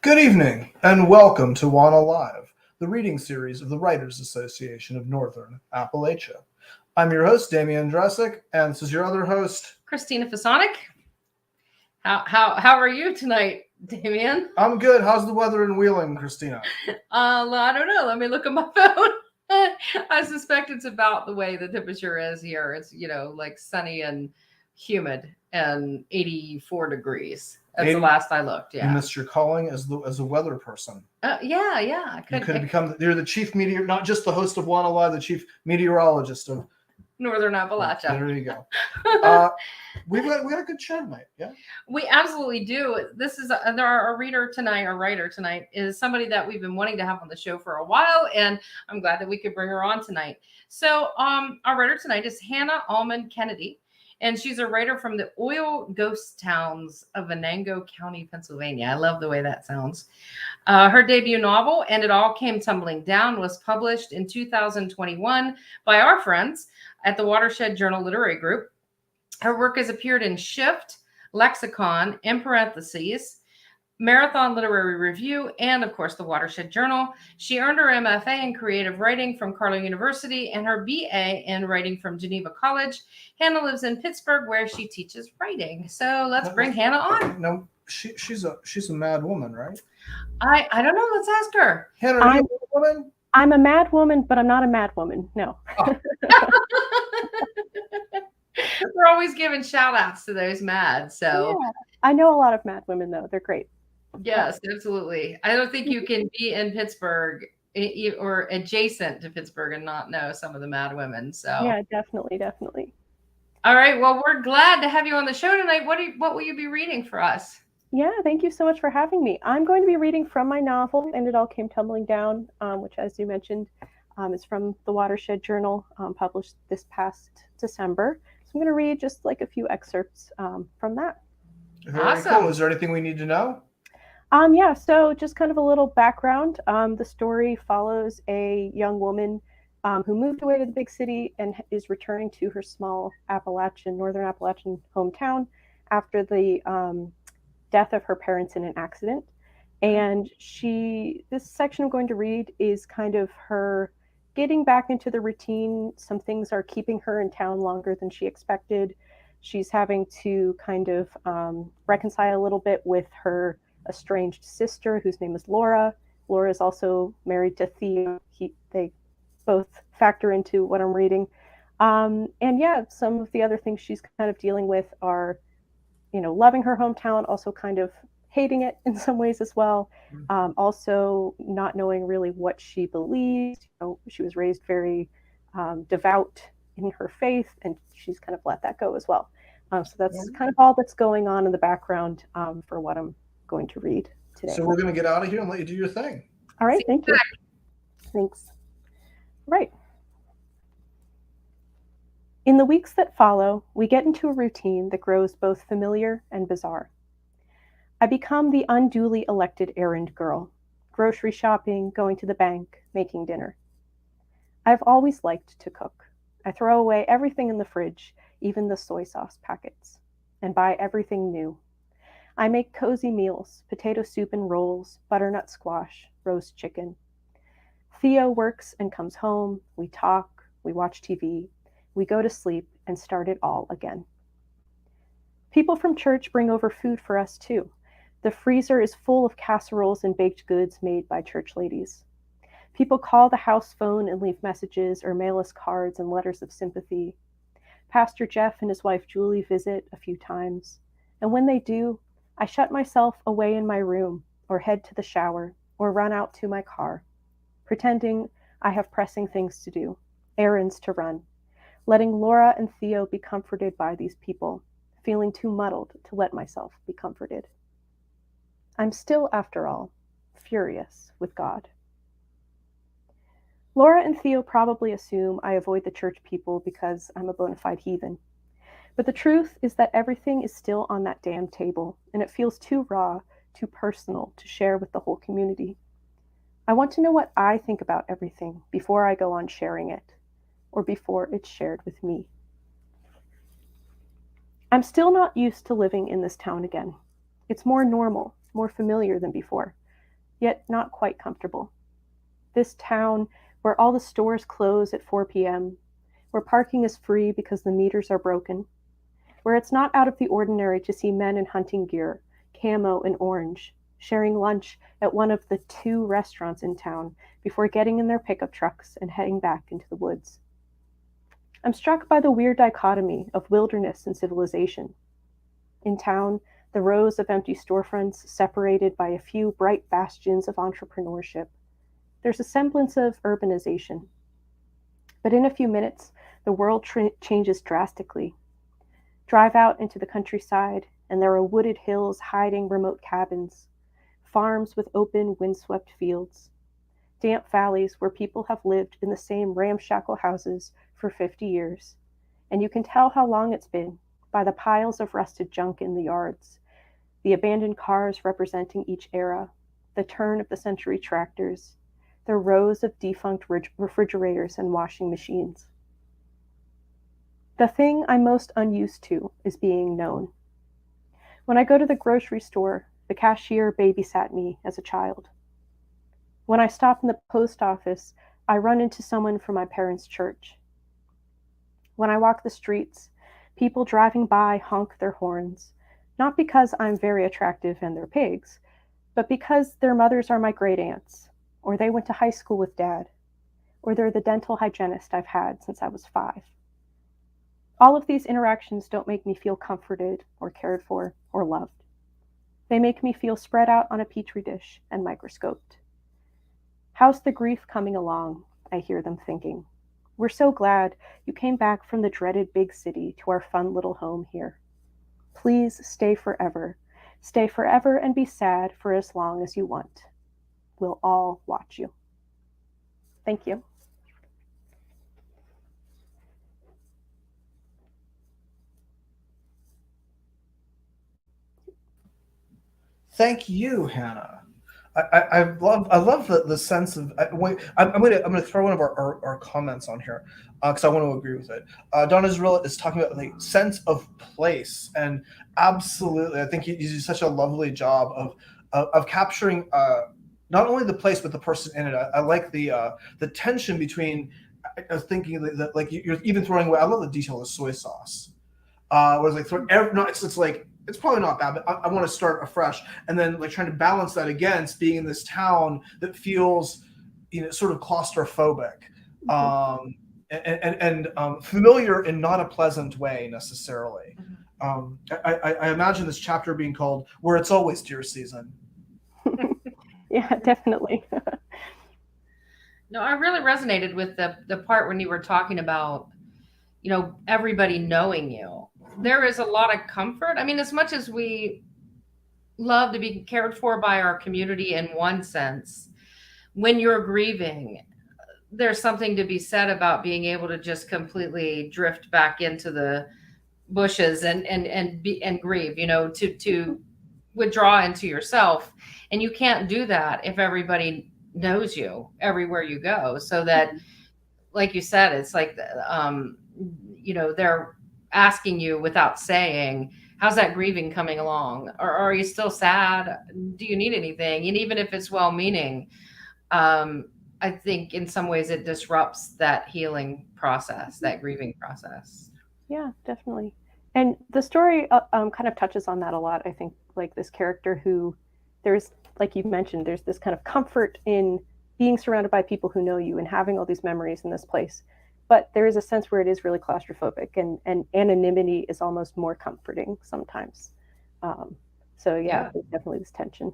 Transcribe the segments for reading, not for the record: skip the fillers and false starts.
Good evening, and welcome to WANA Live, the reading series of the Writers Association of Northern Appalachia. I'm your host, Damian Dresick, and this is your other host, Christina Fasonic. How are you tonight, Damian? I'm good. How's the weather in Wheeling, Christina? I don't know. Let me look at my phone. I suspect it's about the way the temperature is here. It's, like sunny and humid and 84 degrees. That's the last I looked. Yeah. You missed your calling as a weather person. Yeah. You could become, you're the chief not just the host of WANA Live, the chief meteorologist of Northern Appalachia. There you go. We got a good show tonight, yeah? We absolutely do. This is our writer tonight is somebody that we've been wanting to have on the show for a while, and I'm glad that we could bring her on tonight. So our writer tonight is Hannah Allman Kennedy, and she's a writer from the oil ghost towns of Venango County, Pennsylvania. I love the way that sounds. Her debut novel, And It All Came Tumbling Down, was published in 2021 by our friends at the Watershed Journal Literary Group. Her work has appeared in Shift, Lexicon, in parentheses, Marathon Literary Review, and of course the Watershed Journal. She earned her MFA in creative writing from Carlow University and her BA in writing from Geneva College. Hannah lives in Pittsburgh, where she teaches writing. So let's bring Hannah on. No, she's a mad woman, right? I don't know. Let's ask her. Hannah, are you a woman? I'm a mad woman, but I'm not a mad woman. No. Oh. We're always giving shout outs to those mad. So yeah. I know a lot of mad women, though. They're great. Yes, absolutely. I don't think you can be in Pittsburgh or adjacent to Pittsburgh and not know some of the mad women. So yeah, definitely. All right. Well, we're glad to have you on the show tonight. What will you be reading for us? Yeah, thank you so much for having me. I'm going to be reading from my novel, And It All Came Tumbling Down, which, as you mentioned, is from the Watershed Journal, published this past December. So I'm going to read just like a few excerpts from that. Very awesome. Cool. Is there anything we need to know? Yeah, so just kind of a little background. The story follows a young woman who moved away to the big city and is returning to her small Northern Appalachian hometown after the death of her parents in an accident. And this section I'm going to read is kind of her getting back into the routine. Some things are keeping her in town longer than she expected. She's having to kind of reconcile a little bit with her estranged sister, whose name is Laura. Laura is also married to Theo. They both factor into what I'm reading. And yeah, some of the other things she's kind of dealing with are, loving her hometown, also kind of hating it in some ways as well. Also not knowing really what she believes. She was raised very devout in her faith, and she's kind of let that go as well. So that's kind of all that's going on in the background for what I'm going to read today. So we're going to get out of here and let you do your thing. All right, thank you. Thanks. Right. In the weeks that follow, we get into a routine that grows both familiar and bizarre. I become the unduly elected errand girl, grocery shopping, going to the bank, making dinner. I've always liked to cook. I throw away everything in the fridge, even the soy sauce packets, and buy everything new. I make cozy meals, potato soup and rolls, butternut squash, roast chicken. Theo works and comes home. We talk, we watch TV, we go to sleep and start it all again. People from church bring over food for us too. The freezer is full of casseroles and baked goods made by church ladies. People call the house phone and leave messages or mail us cards and letters of sympathy. Pastor Jeff and his wife Julie visit a few times, and when they do, I shut myself away in my room or head to the shower or run out to my car, pretending I have pressing things to do, errands to run, letting Laura and Theo be comforted by these people, feeling too muddled to let myself be comforted. I'm still, after all, furious with God. Laura and Theo probably assume I avoid the church people because I'm a bona fide heathen. But the truth is that everything is still on that damn table, and it feels too raw, too personal to share with the whole community. I want to know what I think about everything before I go on sharing it, or before it's shared with me. I'm still not used to living in this town again. It's more normal, more familiar than before. yet not quite comfortable. This town where all the stores close at 4 p.m., where parking is free because the meters are broken, where it's not out of the ordinary to see men in hunting gear, camo and orange, sharing lunch at one of the 2 restaurants in town before getting in their pickup trucks and heading back into the woods. I'm struck by the weird dichotomy of wilderness and civilization. In town, the rows of empty storefronts separated by a few bright bastions of entrepreneurship. There's a semblance of urbanization. But in a few minutes, the world changes drastically. Drive out into the countryside, and there are wooded hills hiding remote cabins, farms with open, windswept fields, damp valleys where people have lived in the same ramshackle houses for 50 years, and you can tell how long it's been by the piles of rusted junk in the yards, the abandoned cars representing each era, the turn-of-the-century tractors, the rows of defunct refrigerators and washing machines. The thing I'm most unused to is being known. When I go to the grocery store, the cashier babysat me as a child. When I stop in the post office, I run into someone from my parents' church. When I walk the streets, people driving by honk their horns, not because I'm very attractive and they're pigs, but because their mothers are my great aunts, or they went to high school with Dad, or they're the dental hygienist I've had since I was 5. All of these interactions don't make me feel comforted or cared for or loved. They make me feel spread out on a petri dish and microscoped. How's the grief coming along? I hear them thinking. We're so glad you came back from the dreaded big city to our fun little home here. Please stay forever. Stay forever and be sad for as long as you want. We'll all watch you. Thank you. Thank you, Hannah. I love the sense of. I'm gonna throw one of our comments on here because I want to agree with it. Donna Israel is talking about the sense of place, and absolutely, I think you do such a lovely job of capturing not only the place but the person in it. I like the tension between. I was thinking that like you're even throwing away. I love the detail of the soy sauce. Where it's like it's like. It's probably not bad, but I want to start afresh, and then like trying to balance that against being in this town that feels, sort of claustrophobic, and familiar in not a pleasant way necessarily. I imagine this chapter being called "Where It's Always Deer Season." Yeah, definitely. No, I really resonated with the part when you were talking about, everybody knowing you. There is a lot of comfort. I mean, as much as we love to be cared for by our community in one sense, when you're grieving, there's something to be said about being able to just completely drift back into the bushes and grieve, to withdraw into yourself. And you can't do that if everybody knows you everywhere you go. So that, like you said, it's like, they're asking you without saying, how's that grieving coming along? Or are you still sad? Do you need anything? And even if it's well-meaning, I think in some ways it disrupts that healing process, that grieving process. Yeah, definitely. And the story kind of touches on that a lot. I think like this character who there's, like you mentioned, there's this kind of comfort in being surrounded by people who know you and having all these memories in this place. But there is a sense where it is really claustrophobic, and anonymity is almost more comforting sometimes. There's definitely this tension.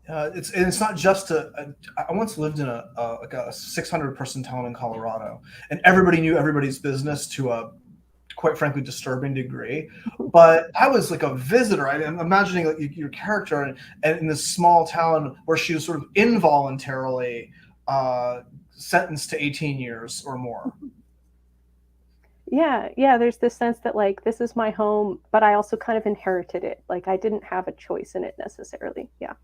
It's not just I once lived in a 600-person town in Colorado, and everybody knew everybody's business to a quite frankly disturbing degree. But I was like a visitor. I'm imagining like your character and in this small town where she was sort of involuntarily sentenced to 18 years or more. Yeah, there's this sense that like this is my home, but I also kind of inherited it. Like I didn't have a choice in it necessarily. Yeah.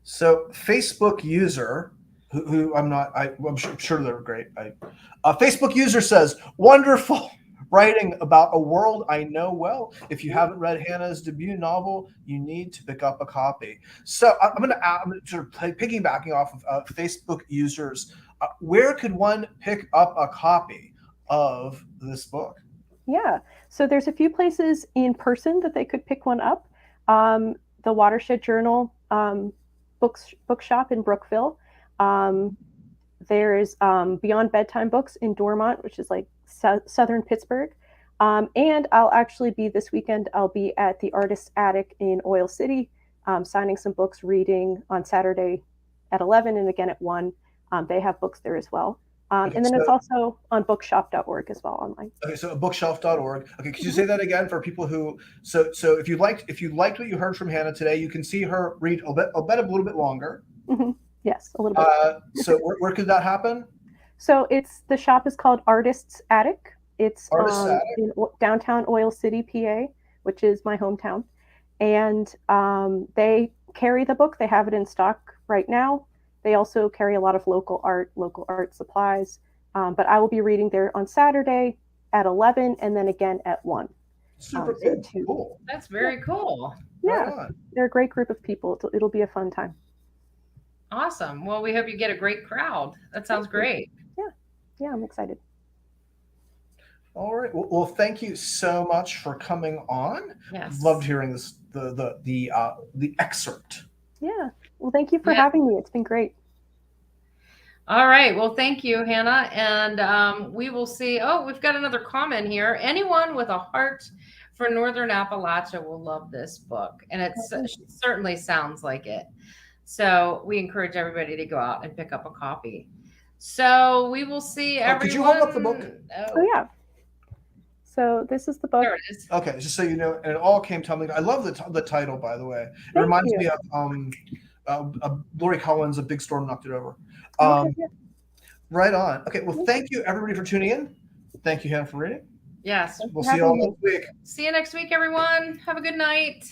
So Facebook user who I'm sure they're great. Facebook user says, wonderful writing about a world I know well. If you haven't read Hannah's debut novel, you need to pick up a copy. So I'm going to sort of piggybacking off of Facebook users. Where could one pick up a copy of this book? Yeah, so there's a few places in person that they could pick one up. The Watershed Journal bookshop in Brookville. There's Beyond Bedtime Books in Dormont, which is like southern Pittsburgh. And I'll actually be this weekend, I'll be at the Artist's Attic in Oil City, signing some books, reading on Saturday at 11 and again at 1. They have books there as well. Okay, and then it's also on bookshop.org as well online. Okay, so bookshelf.org. Okay, could you say that again for people who so if you liked what you heard from Hannah today, you can see her read a little bit longer. Yes, a little bit. So where could that happen? So the shop is called Artist's Attic. It's Attic. in downtown Oil City, PA, which is my hometown. And they carry the book. They have it in stock right now. They also carry a lot of local art supplies. But I will be reading there on Saturday at 11 and then again at 1. Super cool. That's very cool. Yeah, Right, they're a great group of people. It'll be a fun time. Awesome. Well, we hope you get a great crowd. That sounds great. Yeah, I'm excited. All right. Well, thank you so much for coming on. Yes. Loved hearing this the excerpt. Yeah. Well, thank you for having me. It's been great. All right. Well, thank you, Hannah. And we will see. Oh, we've got another comment here. Anyone with a heart for Northern Appalachia will love this book. And it certainly sounds like it. So we encourage everybody to go out and pick up a copy. So we will see everyone. Could you hold up the book? Oh yeah. So this is the book. There it is. Okay, just so you know, and it all came tumbling. I love the title, by the way. It reminds me of Lori Collins, A Big Storm Knocked It Over. Right on. Okay, well, thank you everybody for tuning in. Thank you, Hannah, for reading. Yes. We'll see you all next week. See you next week, everyone. Have a good night.